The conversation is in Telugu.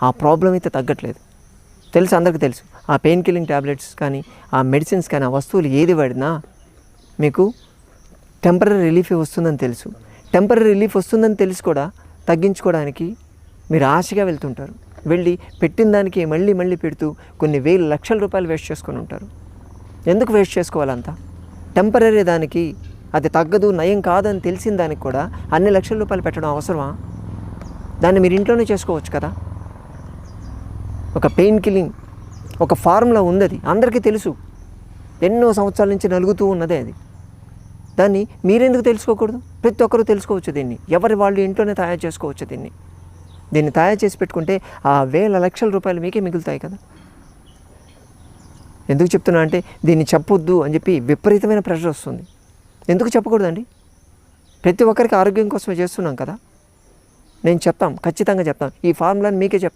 ఆ ప్రాబ్లం అయితే తగ్గట్లేదు. తెలుసు, అందరికీ తెలుసు. ఆ పెయిన్ కిల్లింగ్ ట్యాబ్లెట్స్ కానీ, ఆ మెడిసిన్స్ కానీ, ఆ వస్తువులు ఏది వాడినా మీకు టెంపరరీ రిలీఫ్ వస్తుందని తెలుసు. టెంపరరీ రిలీఫ్ వస్తుందని తెలిసి కూడా తగ్గించుకోవడానికి మీరు ఆశగా వెళ్తుంటారు. వెళ్ళి పెట్టిన దానికి మళ్ళీ మళ్ళీ పెడుతూ కొన్ని వేలు లక్షల రూపాయలు వేస్ట్ చేసుకొని ఉంటారు. ఎందుకు వేస్ట్ చేసుకోవాలంతా? టెంపరరీ దానికి అది తగ్గదు, నయం కాదని తెలిసిన దానికి కూడా అన్ని లక్షల రూపాయలు పెట్టడం అవసరమా? దాన్ని మీరు ఇంట్లోనే చేసుకోవచ్చు కదా. ఒక పెయిన్ కిల్లింగ్ ఒక ఫార్ములా ఉంది, అది అందరికీ తెలుసు. ఎన్నో సంవత్సరాల నుంచి నలుగుతూ ఉన్నదే అది. దాన్ని మీరెందుకు తెలుసుకోకూడదు? ప్రతి ఒక్కరూ తెలుసుకోవచ్చు దీన్ని. ఎవరి వాళ్ళు ఇంట్లోనే తయారు చేసుకోవచ్చు దీన్ని తయారు చేసి పెట్టుకుంటే ఆ వేల లక్షల రూపాయలు మీకే మిగులుతాయి కదా. ఎందుకు చెప్తున్నా అంటే దీన్ని చెప్పొద్దు అని చెప్పి విపరీతమైన ప్రెషర్ వస్తుంది. ఎందుకు చెప్పకూడదండి? ప్రతి ఒక్కరికి ఆరోగ్యం కోసమే చేస్తున్నాం కదా. నేను చెప్తాం, ఖచ్చితంగా చెప్తాం. ఈ ఫార్ములాని మీకే చెప్తాను.